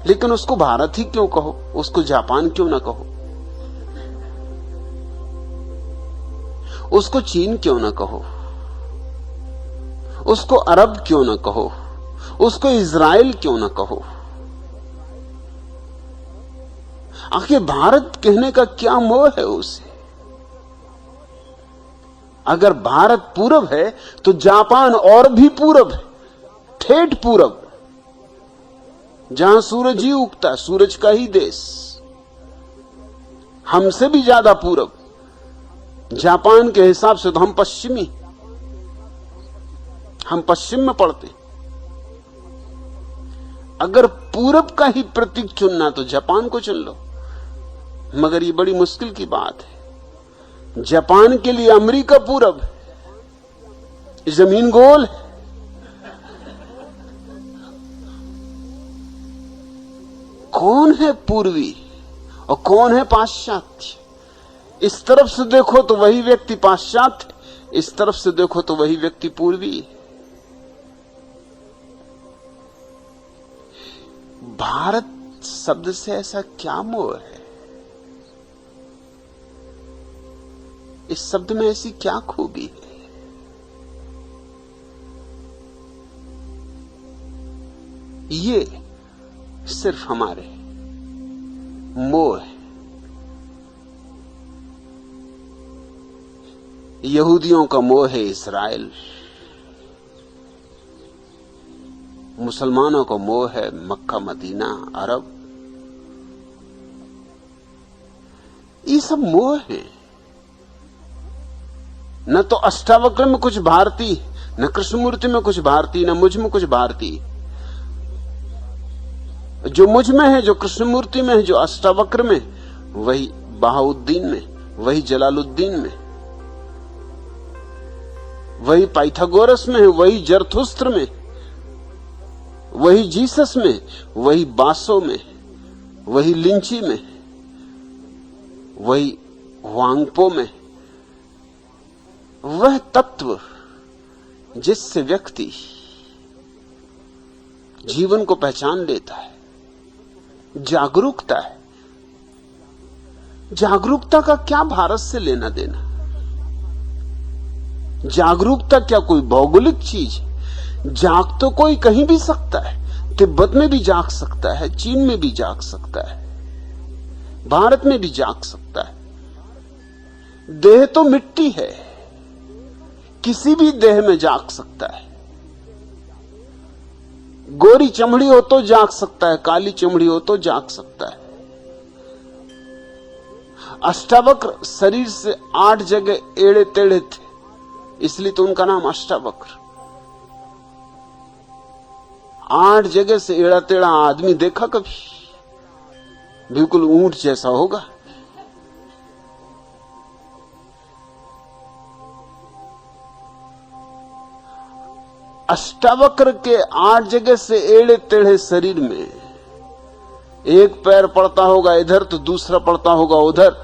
लेकिन उसको भारत ही क्यों कहो? उसको जापान क्यों ना कहो? उसको चीन क्यों ना कहो? उसको अरब क्यों ना कहो? उसको इजराइल क्यों ना कहो? आखिर भारत कहने का क्या मोह है उसे? अगर भारत पूरब है तो जापान और भी पूरब है, ठेठ पूरब, जहां सूरज ही उगता है, सूरज का ही देश, हमसे भी ज्यादा पूरब। जापान के हिसाब से तो हम पश्चिमी, हम पश्चिम में पड़ते। अगर पूरब का ही प्रतीक चुनना तो जापान को चुन लो, मगर ये बड़ी मुश्किल की बात है। जापान के लिए अमेरिका पूरब है, जमीन गोल है। कौन है पूर्वी और कौन है पाश्चात्य? इस तरफ से देखो तो वही व्यक्ति पाश्चात्य, इस तरफ से देखो तो वही व्यक्ति पूर्वी। भारत शब्द से ऐसा क्या मोह है? इस शब्द में ऐसी क्या खूबी है? ये सिर्फ हमारे मोह है। यहूदियों का मोह है इस्राएल, मुसलमानों का मोह है मक्का, मदीना, अरब। ये सब मोह है। न तो अष्टावक्र में कुछ भारतीय, न कृष्णमूर्ति में कुछ भारतीय, न मुझ में कुछ भारतीय। जो मुझ में है, जो कृष्णमूर्ति में है, जो अष्टावक्र में, वही बहाउद्दीन में, वही जलालुद्दीन में, वही पाइथागोरस में है, वही जरथुस्त्र में, वही जीसस में, वही बासो में, वही लिंची में, वही वांगपो में। वह तत्व जिससे व्यक्ति जीवन को पहचान लेता है, जागरूकता है। जागरूकता का क्या भारत से लेना देना? जागरूकता क्या कोई भौगोलिक चीज है? जाग तो कोई कहीं भी सकता है, तिब्बत में भी जाग सकता है, चीन में भी जाग सकता है, भारत में भी जाग सकता है। देह तो मिट्टी है, किसी भी देह में जाग सकता है। गोरी चमड़ी हो तो जाग सकता है, काली चमड़ी हो तो जाग सकता है। अष्टावक्र शरीर से 8 जगह एड़े टेढ़े थे, इसलिए तो उनका नाम अष्टावक्र। 8 जगह से एड़ा टेढ़ा आदमी देखा कभी? बिल्कुल ऊंट जैसा होगा। अष्टावक्र के 8 जगह से एड़े टेढ़े शरीर में एक पैर पड़ता होगा इधर तो दूसरा पड़ता होगा उधर,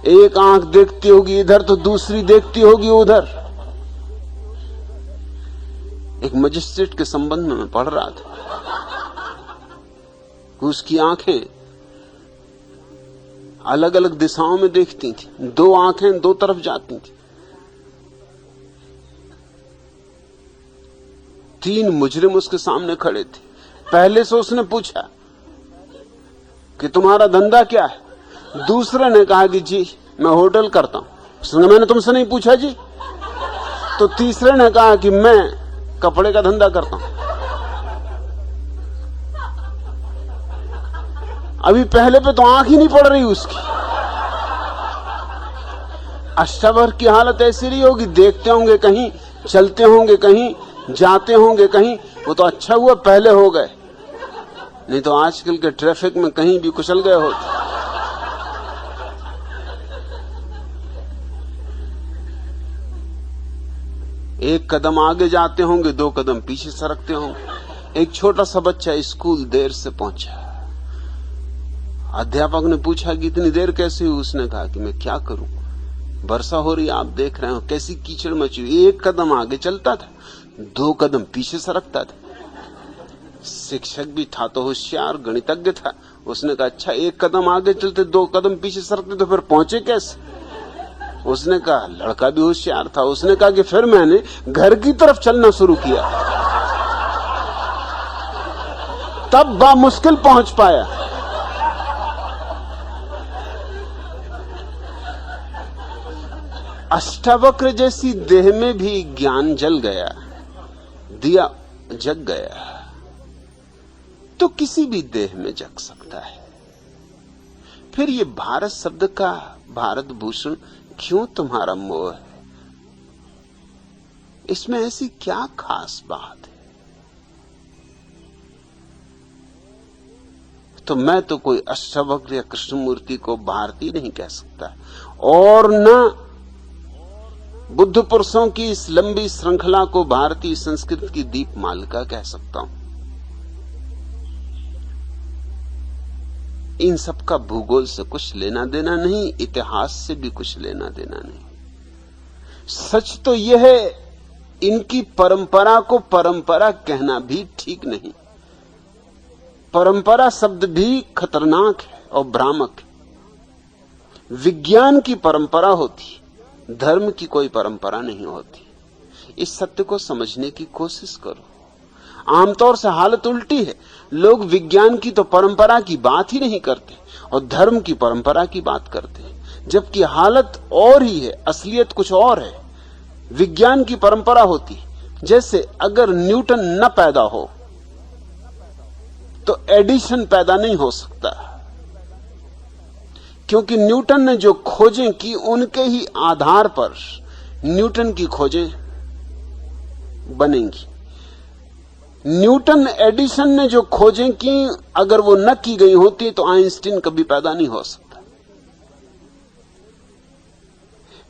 एक आंख देखती होगी इधर तो दूसरी देखती होगी उधर। एक मजिस्ट्रेट के संबंध में मैं पढ़ रहा था कि उसकी आंखें अलग अलग दिशाओं में देखती थी, 2 आंखें 2 तरफ जाती थी। 3 मुजरिम उसके सामने खड़े थे। पहले से उसने पूछा कि तुम्हारा धंधा क्या है? दूसरे ने कहा कि जी मैं होटल करता हूं। उसने मैंने तुमसे नहीं पूछा जी। तो तीसरे ने कहा कि मैं कपड़े का धंधा करता हूं। अभी पहले पे तो आंख ही नहीं पड़ रही उसकी। अष्टावक्र की हालत ऐसी रही होगी, देखते होंगे कहीं, चलते होंगे कहीं, जाते होंगे कहीं। वो तो अच्छा हुआ पहले हो गए, नहीं तो आजकल के ट्रैफिक में कहीं भी कुचल गए होते। एक कदम आगे जाते होंगे, 2 कदम पीछे सरकते होंगे। एक छोटा सा बच्चा स्कूल देर से पहुंचा। अध्यापक ने पूछा कि इतनी देर कैसे हुई? उसने कहा कि मैं क्या करूं, वर्षा हो रही, आप देख रहे हो कैसी कीचड़ मची हुई। 1 कदम आगे चलता था, 2 कदम पीछे सरकता था। शिक्षक भी था तो होशियार, गणितज्ञ था। उसने कहा अच्छा 1 कदम आगे चलते 2 कदम पीछे सरकते तो फिर पहुंचे कैसे? उसने कहा, लड़का भी होशियार था, उसने कहा कि फिर मैंने घर की तरफ चलना शुरू किया, तब बामुश्किल पहुंच पाया। अष्टावक्र जैसी देह में भी ज्ञान जल गया, दिया जग गया, तो किसी भी देह में जग सकता है। फिर ये भारत शब्द का, भारत भूषण, क्यों तुम्हारा मोह है? इसमें ऐसी क्या खास बात है? तो मैं तो कोई अष्टावक्र या कृष्णमूर्ति को भारतीय नहीं कह सकता, और न बुद्ध पुरुषों की इस लंबी श्रृंखला को भारतीय संस्कृति की दीपमालिका कह सकता हूं। इन सब का भूगोल से कुछ लेना देना नहीं, इतिहास से भी कुछ लेना देना नहीं। सच तो यह है, इनकी परंपरा को परंपरा कहना भी ठीक नहीं। परंपरा शब्द भी खतरनाक है और भ्रामक है। विज्ञान की परंपरा होती, धर्म की कोई परंपरा नहीं होती। इस सत्य को समझने की कोशिश करो। आमतौर से हालत उल्टी है, लोग विज्ञान की तो परंपरा की बात ही नहीं करते और धर्म की परंपरा की बात करते हैं, जबकि हालत और ही है, असलियत कुछ और है। विज्ञान की परंपरा होती, जैसे अगर न्यूटन न पैदा हो तो एडिशन पैदा नहीं हो सकता, क्योंकि न्यूटन ने जो खोजें की उनके ही आधार पर न्यूटन की खोजें बनेंगी। न्यूटन एडिशन ने जो खोजें की, अगर वो न की गई होती तो आइंस्टीन कभी पैदा नहीं हो सकता।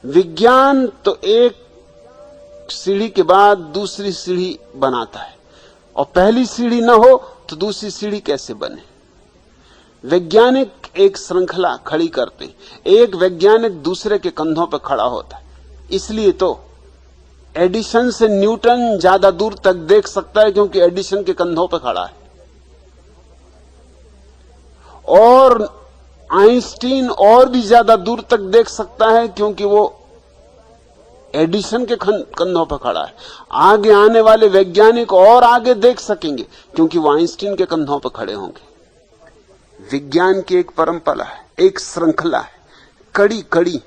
विज्ञान तो एक सीढ़ी के बाद दूसरी सीढ़ी बनाता है, और पहली सीढ़ी न हो तो दूसरी सीढ़ी कैसे बने? वैज्ञानिक एक श्रृंखला खड़ी करते हैं, एक वैज्ञानिक दूसरे के कंधों पर खड़ा होता है। इसलिए तो एडिशन से न्यूटन ज्यादा दूर तक देख सकता है, क्योंकि एडिशन के कंधों पर खड़ा है, और आइंस्टीन और भी ज्यादा दूर तक देख सकता है, क्योंकि वो एडिशन के कंधों पर खड़ा है। आगे आने वाले वैज्ञानिक और आगे देख सकेंगे, क्योंकि वो आइंस्टीन के कंधों पर खड़े होंगे। विज्ञान की एक परंपरा है, एक श्रृंखला है, कड़ी कड़ी,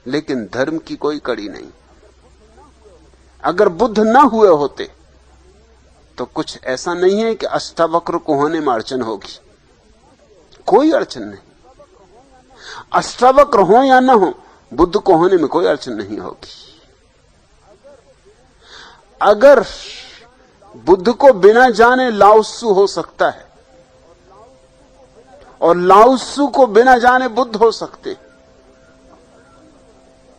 लेकिन धर्म की कोई कड़ी नहीं। अगर बुद्ध न हुए होते तो कुछ ऐसा नहीं है कि अष्टावक्र को होने में अड़चन होगी, कोई अड़चन नहीं। अष्टावक्र हो या न हो, बुद्ध को होने में कोई अड़चन नहीं होगी। अगर बुद्ध को बिना जाने लाओत्सु हो सकता है और लाओत्सु को बिना जाने बुद्ध हो सकते,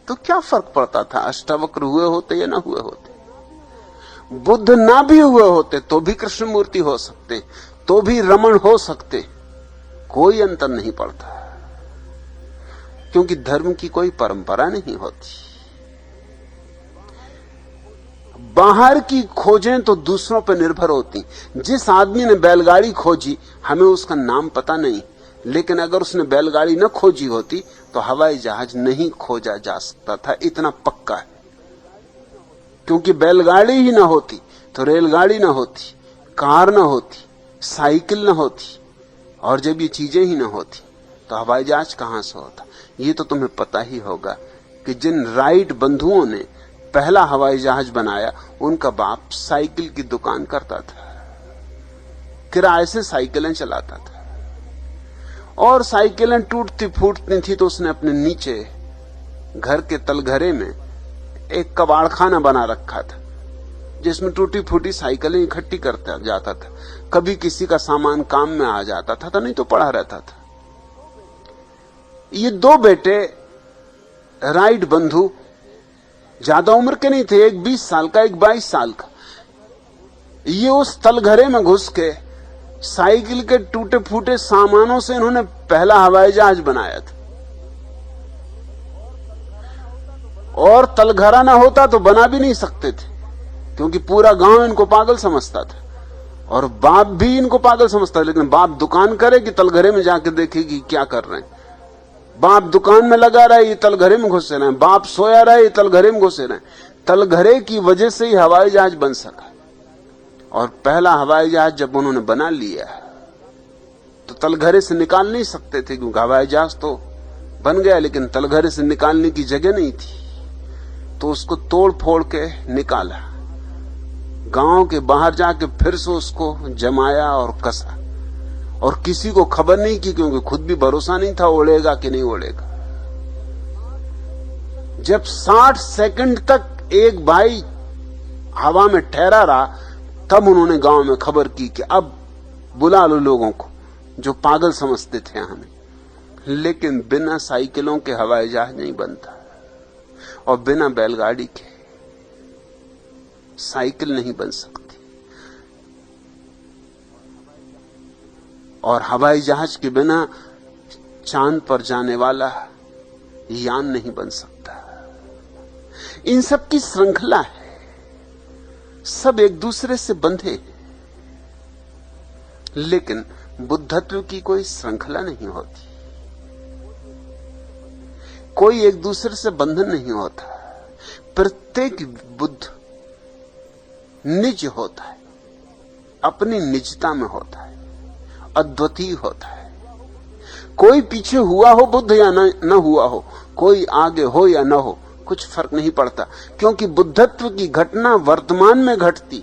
तो क्या फर्क पड़ता था अष्टावक्र हुए होते या ना हुए होते? बुद्ध ना भी हुए होते तो भी कृष्णमूर्ति हो सकते, तो भी रमण हो सकते, कोई अंतर नहीं पड़ता, क्योंकि धर्म की कोई परंपरा नहीं होती। बाहर की खोजें तो दूसरों पर निर्भर होती। जिस आदमी ने बैलगाड़ी खोजी, हमें उसका नाम पता नहीं, लेकिन अगर उसने बैलगाड़ी न खोजी होती तो हवाई जहाज नहीं खोजा जा सकता था, इतना पक्का है। क्योंकि बैलगाड़ी ही ना होती तो रेलगाड़ी ना होती, कार ना होती, साइकिल ना होती, और जब ये चीजें ही ना होती तो हवाई जहाज कहां से होता? ये तो तुम्हें पता ही होगा कि जिन राइट बंधुओं ने पहला हवाई जहाज बनाया, उनका बाप साइकिल की दुकान करता था, किराए से साइकिलें चलाता था, और साइकिलें टूटती फूटती थी तो उसने अपने नीचे घर के तलघरे में एक कबाड़खाना बना रखा था, जिसमें टूटी फूटी साइकिलें इकट्ठी करता जाता था। कभी किसी का सामान काम में आ जाता था तो नहीं तो पड़ा रहता था। ये दो बेटे राइट बंधु ज्यादा उम्र के नहीं थे, एक 20 साल का, एक 22 साल का। ये उस तलघरे में घुस के साइकिल के टूटे फूटे सामानों से इन्होंने पहला हवाई जहाज बनाया था। और तलघरा ना होता तो बना भी नहीं सकते थे, क्योंकि पूरा गांव इनको पागल समझता था, और बाप भी इनको पागल समझता था। लेकिन बाप दुकान करे कि तलघरे में जाके देखेगी क्या कर रहे हैं। बाप दुकान में लगा रहा है, ये तलघरे में घुसे रहे हैं। बाप सोया रहा है, ये तलघरे में घुसे रहे हैं। तलघरे की वजह से ही हवाई जहाज बन सका। और पहला हवाई जहाज जब उन्होंने बना लिया तो तलघरे से निकाल नहीं सकते थे, क्योंकि हवाई जहाज तो बन गया, लेकिन तलघरे से निकालने की जगह नहीं थी, तो उसको तोड़ फोड़ के निकाला, गांव के बाहर जाके फिर से उसको जमाया और कसा, और किसी को खबर नहीं की, क्योंकि खुद भी भरोसा नहीं था उड़ेगा कि नहीं उड़ेगा। जब 60 सेकंड तक एक भाई हवा में ठहरा रहा, तब उन्होंने गांव में खबर की कि अब बुला लो लोगों को जो पागल समझते थे हमें। लेकिन बिना साइकिलों के हवाई जहाज नहीं बनता, और बिना बैलगाड़ी के साइकिल नहीं बन सकती, और हवाई जहाज के बिना चांद पर जाने वाला यान नहीं बन सकता। इन सब की श्रृंखला है, सब एक दूसरे से बंधे हैं, लेकिन बुद्धत्व की कोई श्रृंखला नहीं होती, कोई एक दूसरे से बंधन नहीं होता। प्रत्येक बुद्ध निज होता है, अपनी निजता में होता है, अद्वितीय होता है। कोई पीछे हुआ हो बुद्ध या न हुआ हो, कोई आगे हो या न हो, कुछ फर्क नहीं पड़ता, क्योंकि बुद्धत्व की घटना वर्तमान में घटती,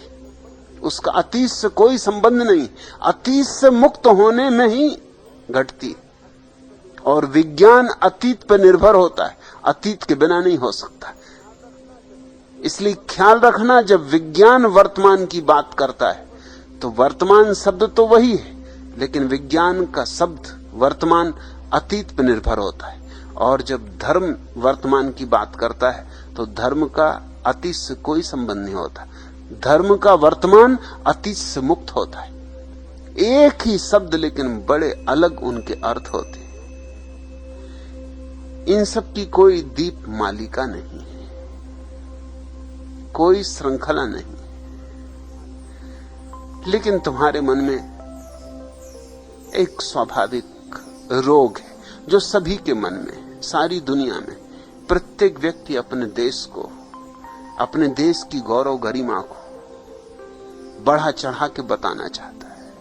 उसका अतीत से कोई संबंध नहीं, अतीत से मुक्त होने में ही घटती। और विज्ञान अतीत पर निर्भर होता है, अतीत के बिना नहीं हो सकता। इसलिए ख्याल रखना, जब विज्ञान वर्तमान की बात करता है तो वर्तमान शब्द तो वही है, लेकिन विज्ञान का शब्द वर्तमान अतीत पर निर्भर होता है। और जब धर्म वर्तमान की बात करता है तो धर्म का अतीत से कोई संबंध नहीं होता, धर्म का वर्तमान अतीत से मुक्त होता है। एक ही शब्द लेकिन बड़े अलग उनके अर्थ होते। इन सब की कोई दीप मालिका नहीं है, कोई श्रृंखला नहीं, लेकिन तुम्हारे मन में एक स्वाभाविक रोग है जो सभी के मन में, सारी दुनिया में प्रत्येक व्यक्ति अपने देश को, अपने देश की गौरव गरिमा को बढ़ा चढ़ा के बताना चाहता है।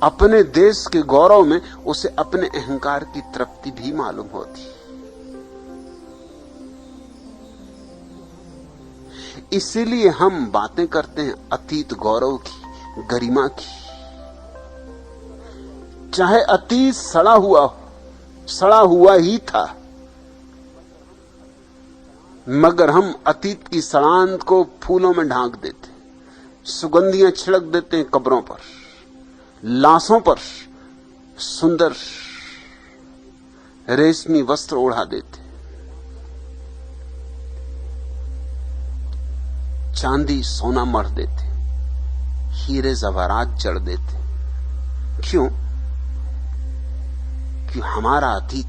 अपने देश के गौरव में उसे अपने अहंकार की तृप्ति भी मालूम होती। इसीलिए हम बातें करते हैं अतीत गौरव की, गरिमा की। चाहे अतीत सड़ा हुआ हो, सड़ा हुआ ही था, मगर हम अतीत की सड़ांत को फूलों में ढांक देते, सुगंधियां छिड़क देते हैं कब्रों पर, लाशों पर सुंदर रेशमी वस्त्र ओढ़ा देते, चांदी सोना मढ़ देते, हीरे जवाहरात जड़ देते। क्यों? कि हमारा अतीत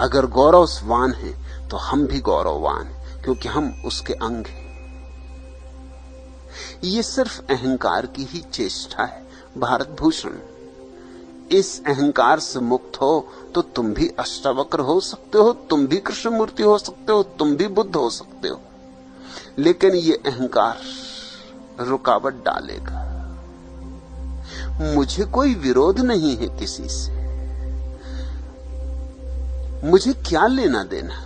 अगर गौरववान है तो हम भी गौरववान हैं, क्योंकि हम उसके अंग हैं। ये सिर्फ अहंकार की ही चेष्टा है। भारत भूषण, इस अहंकार से मुक्त हो तो तुम भी अष्टावक्र हो सकते हो, तुम भी कृष्ण मूर्ति हो सकते हो, तुम भी बुद्ध हो सकते हो। लेकिन ये अहंकार रुकावट डालेगा। मुझे कोई विरोध नहीं है किसी से, मुझे क्या लेना देना,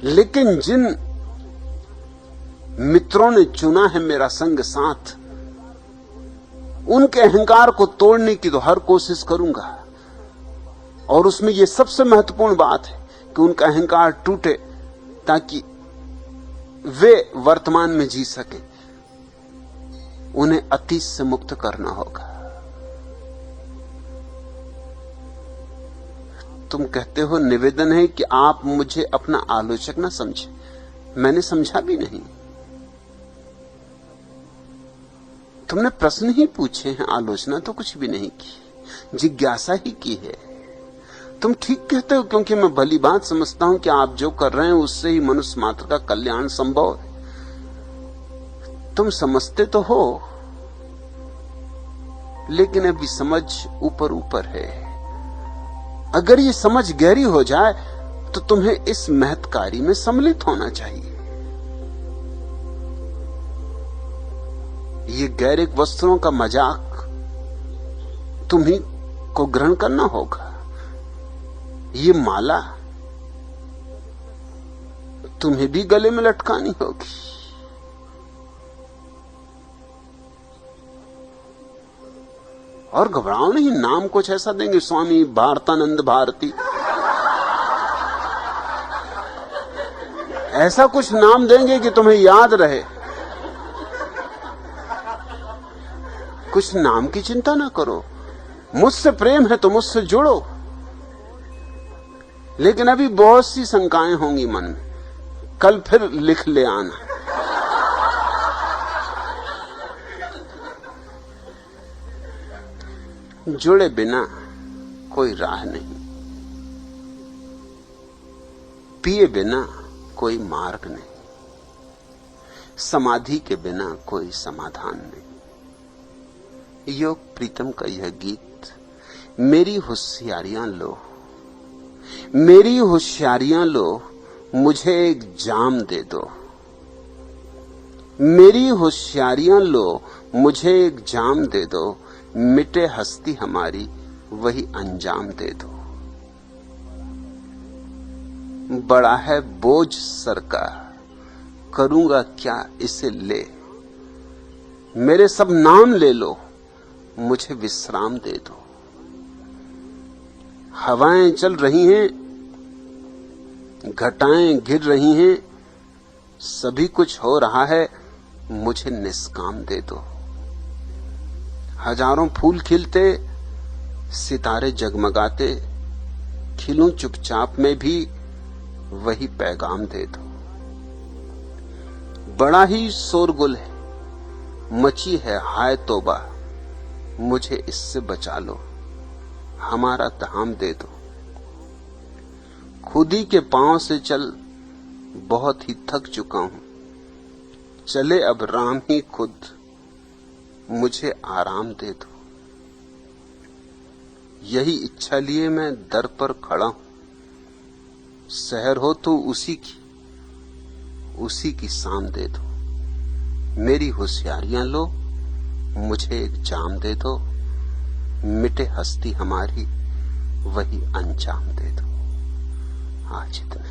लेकिन जिन मित्रों ने चुना है मेरा संग साथ, उनके अहंकार को तोड़ने की तो हर कोशिश करूंगा। और उसमें यह सबसे महत्वपूर्ण बात है कि उनका अहंकार टूटे ताकि वे वर्तमान में जी सके। उन्हें अतीत से मुक्त करना होगा। तुम कहते हो निवेदन है कि आप मुझे अपना आलोचक ना समझे। मैंने समझा भी नहीं, तुमने प्रश्न ही पूछे हैं, आलोचना तो कुछ भी नहीं की, जिज्ञासा ही की है। तुम ठीक कहते हो, क्योंकि मैं भली बात समझता हूं कि आप जो कर रहे हैं उससे ही मनुष्य मात्र का कल्याण संभव है। तुम समझते तो हो, लेकिन अभी समझ ऊपर ऊपर है। अगर ये समझ गहरी हो जाए तो तुम्हें इस महत् कार्य में सम्मिलित होना चाहिए। ये गैरिक वस्त्रों का मजाक तुम्ही को ग्रहण करना होगा। ये माला तुम्हें भी गले में लटकानी होगी। और घबराओ नहीं, नाम कुछ ऐसा देंगे, स्वामी भारतानंद भारती, ऐसा कुछ नाम देंगे कि तुम्हें याद रहे। कुछ नाम की चिंता ना करो। मुझसे प्रेम है तो मुझसे जुड़ो, लेकिन अभी बहुत सी शंकाएं होंगी मन में। कल फिर लिख ले आना। जुड़े बिना कोई राह नहीं, पिए बिना कोई मार्ग नहीं, समाधि के बिना कोई समाधान नहीं। योग प्रीतम का यह गीत, मेरी होशियारियां लो, मेरी होशियारियां लो, मुझे एक जाम दे दो। मेरी होशियारियां लो, मुझे एक जाम दे दो, मिटे हस्ती हमारी वही अंजाम दे दो। बड़ा है बोझ सर का, करूंगा क्या इसे ले। मेरे सब नाम ले लो, मुझे विश्राम दे दो। हवाएं चल रही हैं, घटाएं गिर रही हैं, सभी कुछ हो रहा है, मुझे निष्काम दे दो। हजारों फूल खिलते, सितारे जगमगाते, खिलूं चुपचाप में भी वही पैगाम दे दो। बड़ा ही शोरगुल है, मची है हाय तौबा, मुझे इससे बचा लो, हमारा धाम दे दो। खुद ही के पांव से चल बहुत ही थक चुका हूं, चले अब राम ही खुद, मुझे आराम दे दो। यही इच्छा लिए मैं दर पर खड़ा हूं, सहर हो तो उसी की शाम दे दो। मेरी होशियारियां लो, मुझे एक जाम दे दो, मिटे हस्ती हमारी वही अंजाम दे दो। आज इतना।